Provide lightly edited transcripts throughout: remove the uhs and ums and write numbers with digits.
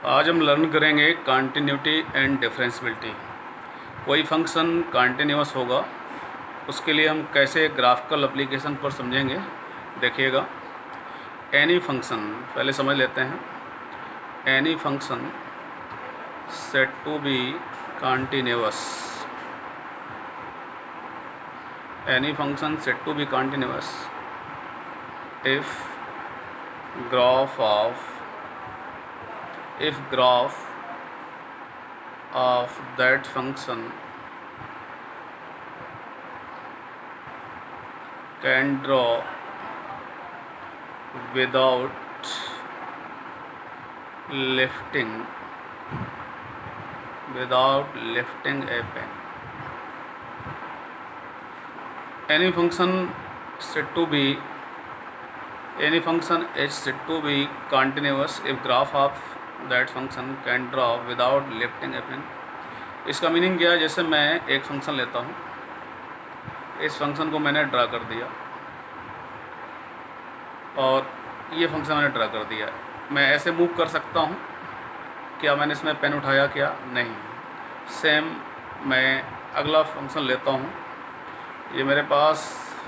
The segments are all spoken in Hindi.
आज हम लर्न करेंगे कंटिन्यूटी एंड डिफरेंशियबिलिटी। कोई फंक्शन कंटिन्यूअस होगा, उसके लिए हम कैसे ग्राफिकल एप्लीकेशन पर समझेंगे। देखिएगा, एनी फंक्शन पहले समझ लेते हैं। Any function set to be continuous, any function set to be continuous if graph of that function can draw without lifting a pen. Any function is said to be continuous if graph of that function can draw without lifting a pen. इसका मीनिंग क्या है? जैसे मैं एक फंक्शन लेता हूँ, इस फंक्शन को मैंने ड्रा कर दिया और ये फंक्शन मैंने ड्रा कर दिया। मैं ऐसे मूव कर सकता हूँ। क्या मैंने इसमें पेन उठाया? क्या नहीं। सेम मैं अगला फंक्शन लेता हूँ। ये मेरे पास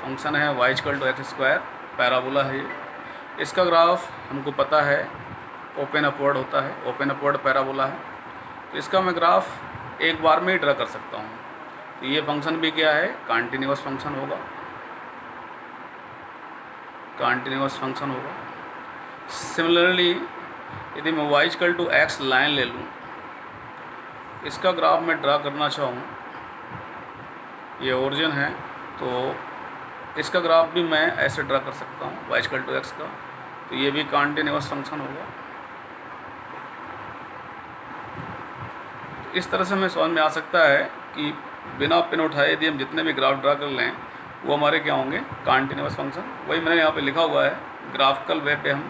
फंक्शन है y = x², पैराबोला है ये। इसका ग्राफ हमको पता है ओपन अपवर्ड होता है, ओपन अपवर्ड पैराबोला है। तो इसका मैं ग्राफ एक बार में ही ड्रा कर सकता हूँ। तो ये फंक्शन भी क्या है? कंटिन्यूअस फंक्शन होगा, कंटिन्यूअस फंक्शन होगा। सिमिलरली यदि मैं y = x लाइन ले लूँ, इसका ग्राफ मैं ड्रा करना चाहूँ, ये ओरिजिन है, तो इसका ग्राफ भी मैं ऐसे ड्रा कर सकता हूँ y = x का। तो ये भी कंटिन्यूअस फंक्शन होगा। इस तरह से हमें समझ में आ सकता है कि बिना पेन उठाए यदि हम जितने भी ग्राफ ड्रा कर लें, वो हमारे क्या होंगे? Continuous function. वही मैंने यहाँ पे लिखा हुआ है, ग्राफिकल वे पे हम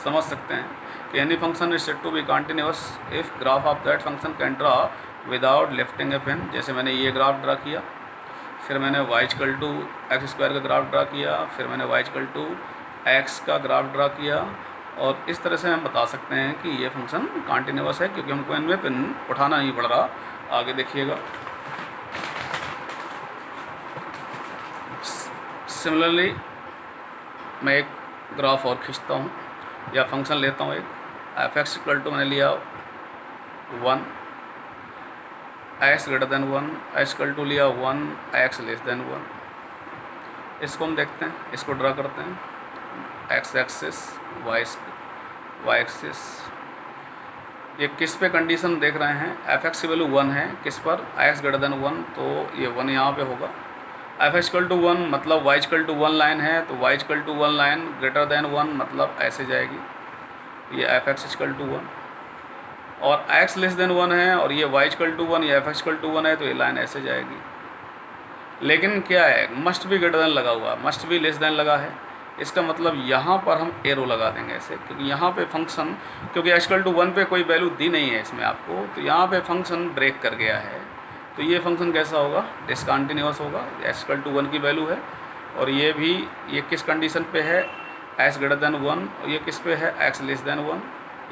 समझ सकते हैं कि any function is said to be continuous if graph of that function can draw without lifting a pen. जैसे मैंने ये ग्राफ ड्रा किया, फिर मैंने y = x² का ग्राफ ड्रा किया, फिर मैंने y = x का ग्राफ ड्रा किया, और इस तरह से हम बता सकते हैं कि ये फंक्शन कंटिन्यूअस है, क्योंकि हमको इनमें पेन उठाना नहीं पड़ रहा। आगे देखिएगा, सिमिलरली मैं एक ग्राफ और खींचता हूँ या फंक्शन लेता हूँ एक f(x) मैंने लिया 1, x > 1, x = लिया 1, x <1। इसको हम देखते हैं, इसको ड्रा करते हैं। x axis, y axis. ये किस पे कंडीशन देख रहे हैं? f(x) की वैल्यू 1 है, किस पर? x > 1, तो ये 1 यहाँ पे होगा। f(x) = 1 मतलब y = 1 लाइन है, तो y = 1 लाइन > 1 मतलब ऐसे जाएगी। ये f(x) = 1 और x < 1 है, और ये y = 1, ये f(x) = 1 है, तो ये लाइन ऐसे जाएगी। लेकिन क्या है? मस्ट बी ग्रेटर देन लगा हुआ है, मस्ट बी लेस देन लगा है। इसका मतलब यहाँ पर हम एरो लगा देंगे ऐसे, क्योंकि यहाँ पे फंक्शन, क्योंकि x = 1 पे कोई वैल्यू दी नहीं है इसमें आपको, तो यहाँ पे फंक्शन ब्रेक कर गया है। तो ये फंक्शन कैसा होगा? डिसकंटिन्यूअस होगा। x = 1 की वैल्यू है, और ये भी, ये किस कंडीशन पे है? x > 1, और ये किस पे है? x < 1।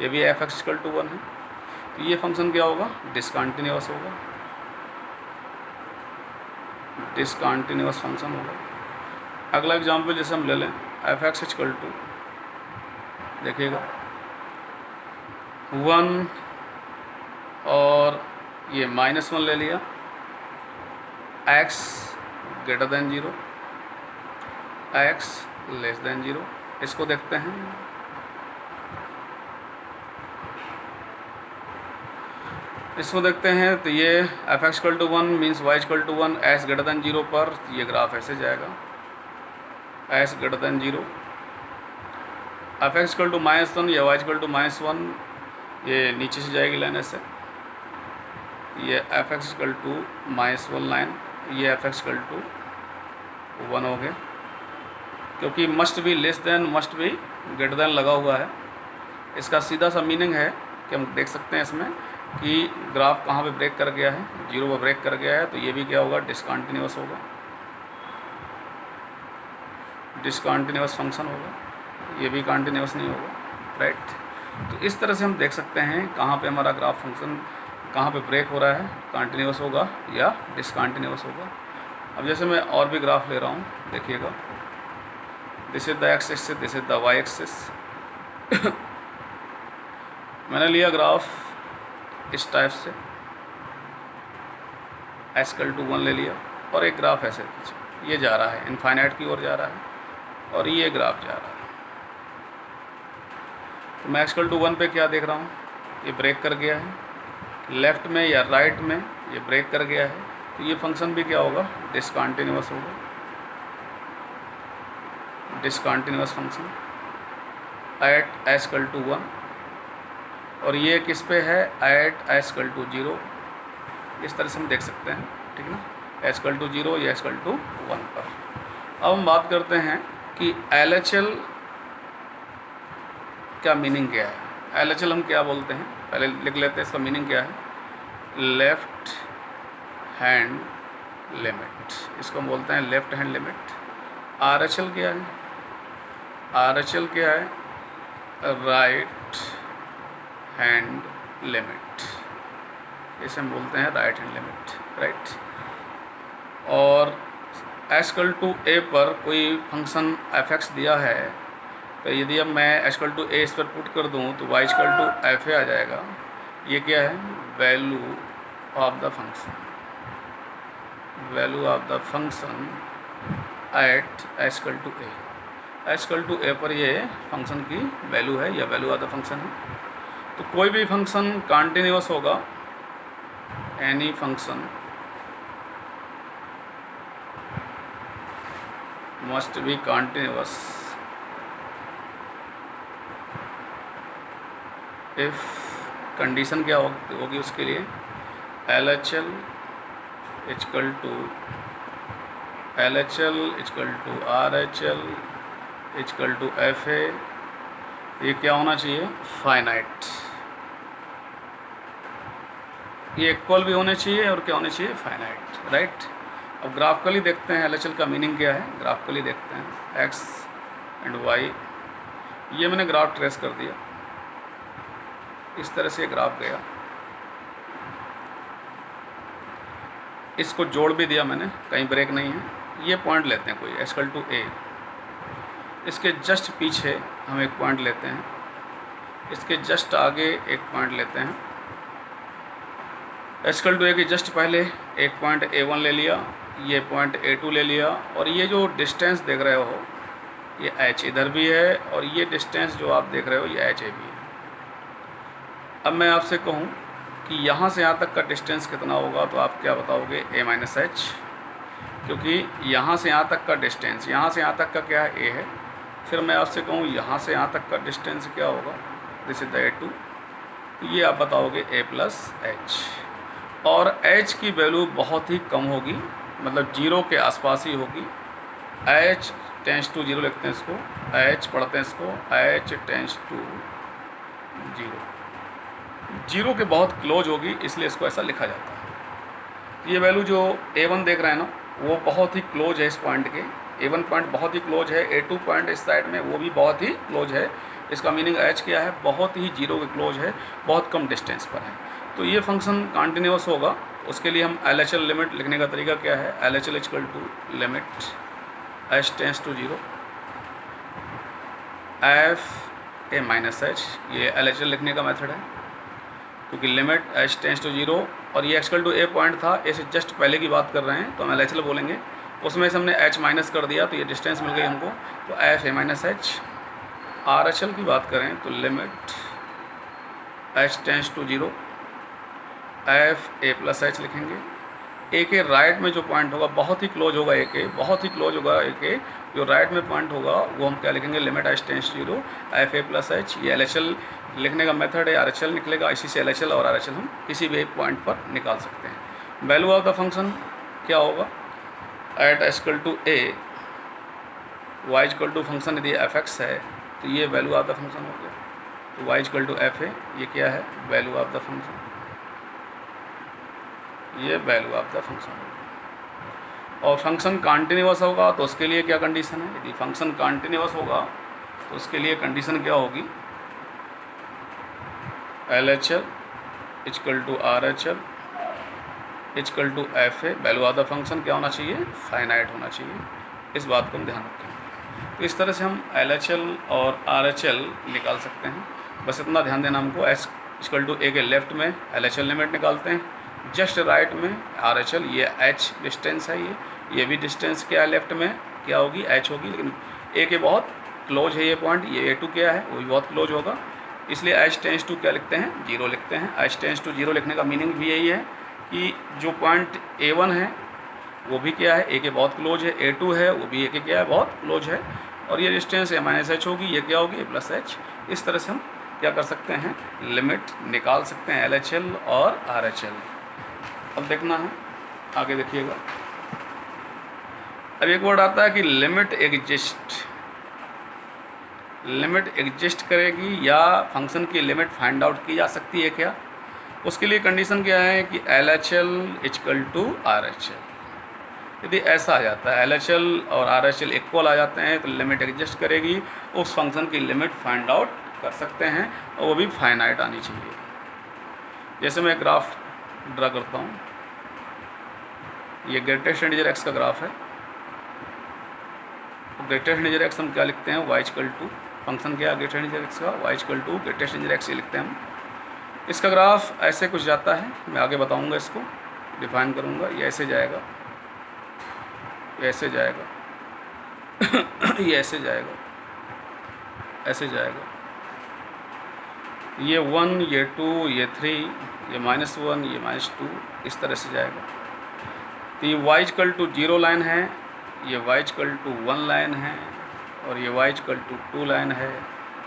ये भी f(x) = 1 है। तो ये फंक्शन क्या होगा? डिसकंटिन्यूअस होगा, डिसकंटिन्यूअस फंक्शन होगा। अगला एग्जांपल जैसे हम ले लें f(x) = देखिएगा 1 और ये -1 ले लिया, x > 0, x < 0। इसको देखते हैं। तो ये f(x) = 1 मीन्स y = 1, x > 0 पर ये ग्राफ ऐसे जाएगा, x > 0। f(x) = -1 या y = -1, ये नीचे से जाएगी लाइन ऐसे। ये f(x) = -1 लाइन, ये f(x) = 1 हो गया, क्योंकि must be less than, must be greater than लगा हुआ है। इसका सीधा सा मीनिंग है कि हम देख सकते हैं इसमें कि ग्राफ कहाँ पे ब्रेक कर गया है? 0 पर ब्रेक कर गया है, तो ये भी क्या होगा? डिसकंटिन्यूअस होगा, डिसकंटिन्यूअस फंक्शन होगा। ये भी कंटिन्यूअस नहीं होगा, राइट। तो इस तरह से हम देख सकते हैं कहाँ पे हमारा ग्राफ फंक्शन कहाँ पे ब्रेक हो रहा है, कंटिन्यूस होगा या डिसकंटिन्यूस होगा। अब जैसे मैं और भी ग्राफ ले रहा हूँ, देखिएगा, this is the X axis, this is the Y axis. मैंने लिया ग्राफ इस टाइप से, x=1 ले लिया, और एक ग्राफ ऐसे ये जा रहा है इनफाइनाइट की ओर जा रहा है, और ये ग्राफ जा रहा है। तो मैं x=1 पे क्या देख रहा हूँ, ये ब्रेक कर गया है, लेफ़्ट में या राइट में ये ब्रेक कर गया है, तो ये फंक्शन भी क्या होगा, डिसकंटिन्यूअस होगा, डिसकंटिन्यूअस फंक्शन एट x=1। और ये किस पे है, एट x=0। इस तरह से हम देख सकते हैं, ठीक ना, x=0 या x=1 पर। अब हम बात करते हैं कि LHL का मीनिंग क्या है। LHL हम क्या बोलते हैं, पहले लिख लेते हैं इसका मीनिंग क्या है। लेफ़्ट हैंड लिमिट, इसको हम बोलते हैं लेफ़्ट हैंड लिमिट। RHL क्या है, RHL क्या है, राइट हैंड लिमिट, इसे हम बोलते हैं राइट हैंड लिमिट, राइट। और x=a पर कोई फंक्शन f(x) दिया है, तो यदि अब मैं x=a इस पर पुट कर दूं तो y=fa आ जाएगा। ये क्या है, value of the function, value of the function at x=a पर ये फंक्शन की वैल्यू है या वैल्यू ऑफ द फंक्शन है। तो कोई भी फंक्शन कंटिन्यूअस होगा, any function must be continuous if condition क्या होगी उसके लिए, LHL RHL FA, ये क्या होना चाहिए, फाइनाइट, ये इक्वल भी होने चाहिए और क्या होने चाहिए, फाइनाइट, राइट। अब ग्राफिकली देखते हैं LHL का मीनिंग क्या है, ग्राफिकली देखते हैं x एंड y। ये मैंने ग्राफ ट्रेस कर दिया, इस तरह से ग्राफ गया, इसको जोड़ भी दिया मैंने, कहीं ब्रेक नहीं है। ये पॉइंट लेते हैं कोई x=a, इसके जस्ट पीछे हम एक पॉइंट लेते हैं, इसके जस्ट आगे एक पॉइंट लेते हैं, x=a के जस्ट पहले एक पॉइंट a1 ले लिया, ये पॉइंट a2 ले लिया, और ये जो डिस्टेंस देख रहे हो ये h इधर भी है, और ये डिस्टेंस जो आप देख रहे हो ये h भी है। अब मैं आपसे कहूँ कि यहाँ से यहाँ तक का डिस्टेंस कितना होगा, तो आप क्या बताओगे, a-h, क्योंकि यहाँ से यहाँ तक का डिस्टेंस, यहाँ से यहाँ तक का क्या है, a है। फिर मैं आपसे कहूँ यहाँ से यहाँ तक का डिस्टेंस क्या होगा, दिस इज द a2, तो ये आप बताओगे a+h। और h की वैल्यू बहुत ही कम होगी, मतलब 0 के आसपास ही होगी। h→0 लिखते हैं इसको, h पढ़ते हैं इसको, h→0, 0 के बहुत क्लोज होगी, इसलिए इसको ऐसा लिखा जाता है। ये वैल्यू जो a1 देख रहे हैं ना, वो बहुत ही क्लोज है इस पॉइंट के, a1 पॉइंट बहुत ही क्लोज है, a2 पॉइंट इस साइड में वो भी बहुत ही क्लोज है। इसका मीनिंग h क्या है, बहुत ही 0 के क्लोज है, बहुत कम डिस्टेंस पर है। तो ये फंक्शन कंटिन्यूअस होगा, उसके लिए हम LHL लिमिट लिखने का तरीका क्या है, LHL लिमिट h→0 f(a-h), ये LHL लिखने का मेथड है, क्योंकि लिमिट h→0 और ये x=a पॉइंट था, ऐसे जस्ट पहले की बात कर रहे हैं, तो हम LHL बोलेंगे, उसमें से हमने h माइनस कर दिया तो ये डिस्टेंस मिल गई हमको, तो f(a-h). RHL की बात करें तो लिमिट h→0 f(a+h) लिखेंगे। a के राइट में जो पॉइंट होगा बहुत ही क्लोज होगा, a के बहुत ही क्लोज होगा, a के जो राइट में पॉइंट होगा वो हम क्या लिखेंगे, लिमिट h→0 f(a+h). ये LHL लिखने का मेथड है, RHL निकलेगा, इसी से LHL और RHL हम किसी भी एक पॉइंट पर निकाल सकते हैं। वैल्यू ऑफ द फंक्शन क्या होगा, एट x=a, y= फंक्शन यदि f(x) है तो ये वैल्यू ऑफ द फंक्शन हो गया, तो y=fa, ये क्या है, वैल्यू ऑफ द फंक्शन, ये वैल्यू ऑफ द फंक्शन होगा। और फंक्शन कंटिन्यूअस होगा तो उसके लिए क्या कंडीशन है, यदि फंक्शन कंटिन्यूअस होगा तो उसके लिए कंडीशन क्या होगी, LHL equal to RHL equal to FA। Value of the function क्या होना चाहिए, फाइनाइट होना चाहिए। इस बात को हम ध्यान रखें। तो इस तरह से हम LHL और RHL निकाल सकते हैं। बस इतना ध्यान देना हमको। S इक्वल टू A के लेफ्ट में LHL लिमिट निकालते हैं, जस्ट राइट में RHL। ये H डिस्टेंस है, ये भी डिस्टेंस क्या है, लेफ्ट में क्या होगी, H होगी, लेकिन A के बहुत क्लोज है ये पॉइंट। ये A2 क्या है, वो भी बहुत क्लोज होगा, इसलिए H टेंस टू क्या लिखते हैं, 0 लिखते हैं। H टेंस टू 0 लिखने का मीनिंग भी यही है कि जो पॉइंट A1 है वो भी क्या है, A के बहुत क्लोज है, A2 है वो भी A के क्या है, बहुत क्लोज है, और ये डिस्टेंस A-H होगी, ये क्या होगी, A+H। इस तरह से हम क्या कर सकते हैं, लिमिट निकाल सकते हैं LHL और RHL। अब देखना है आगे, देखिएगा। अब एक वर्ड आता है कि लिमिट एग्जिस्ट। लिमिट एग्जिस्ट करेगी या फंक्शन की लिमिट फाइंड आउट की जा सकती है क्या? उसके लिए कंडीशन क्या है कि LHL इक्वल टू RHL। यदि ऐसा आ जाता है, LHL और RHL इक्वल आ जाते हैं, तो लिमिट एग्जिस्ट करेगी, उस फंक्शन की लिमिट फाइंड आउट कर सकते हैं, और वो भी फाइनाइट आनी चाहिए। जैसे मैं ग्राफ ड्रा करता हूँ, ये ग्रेटेस्ट इंटीजर x का ग्राफ है। ग्रेटेस्ट इंटीजर x हम क्या लिखते हैं, y इक्वल टू, फंक्शन क्या है ग्रेटेस्ट इंटीजर x का, y equal to greatest integer x ये लिखते हैं हम। इसका ग्राफ ऐसे कुछ जाता है, मैं आगे बताऊंगा, इसको डिफाइन करूंगा। ये ऐसे जाएगा, ये ऐसे जाएगा ये ऐसे जाएगा, ऐसे जाएगा, ये 1, ये 2, ये 3, ये -1, ये -2, इस तरह से जाएगा। तो ये y इक्वल टू 0 लाइन है, ये y इक्वल टू 1 लाइन है, और ये y इक्वल टू 2 लाइन है,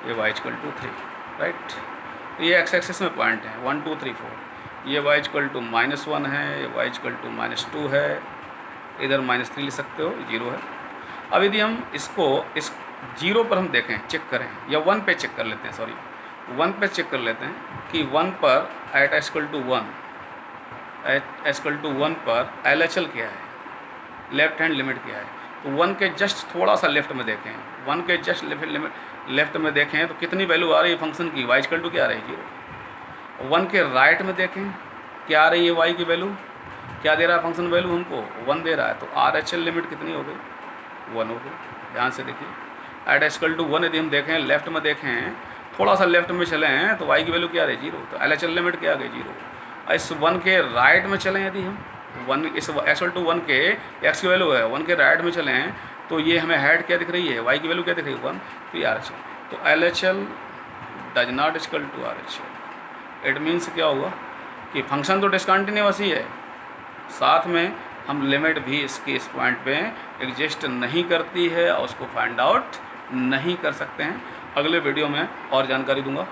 ये y इक्वल टू 3, राइट। ये x एक्सिस में पॉइंट है 1 2 3 4। ये y इक्वल टू -1 है, ये y इक्वल टू -2 है, इधर -3 लिख सकते हो, 0 है। अब यदि हम इसको इस 0 पर हम देखें, चेक करें, या 1 पे चेक कर लेते हैं, सॉरी 1 पे चेक कर लेते हैं कि 1 पर at S equal to 1, at S equal to 1 पर LHL क्या है, लेफ्ट हैंड लिमिट क्या है। तो 1 के जस्ट थोड़ा सा लेफ्ट में देखें, 1 के जस्ट लेफ्ट में देखें तो कितनी वैल्यू आ रही है फंक्शन की, y इक्वल टू क्या आ रही है, 0। 1 के राइट में देखें क्या आ रही है, y की वैल्यू क्या दे रहा है फंक्शन, वैल्यू हमको 1 दे रहा है। तो RHL लिमिट कितनी हो गई, 1 हो गई। ध्यान से देखिए, एट एस इक्वल टू 1 यदि हम देखें, लेफ्ट में देखें, थोड़ा सा लेफ्ट में चले हैं तो y की वैल्यू क्या आ रही है, 0। तो LHL लिमिट क्या आ गई, 0। इस 1 के राइट में चलें, यदि हम 1 इस एक्चुअल टू 1 के x की वैल्यू है, 1 के राइट में चलें तो ये हमें हेड क्या दिख रही है, y की वैल्यू क्या दिख रही है, 1। तो ये RHL, तो LHL does not equal to RHL। It means क्या हुआ कि फंक्शन तो डिसकंटिन्यूअस ही है, साथ में हम लिमिट भी इसकी इस पॉइंट पे एग्जिस्ट नहीं करती है और उसको फाइंड आउट नहीं कर सकते हैं। अगले वीडियो में और जानकारी दूंगा।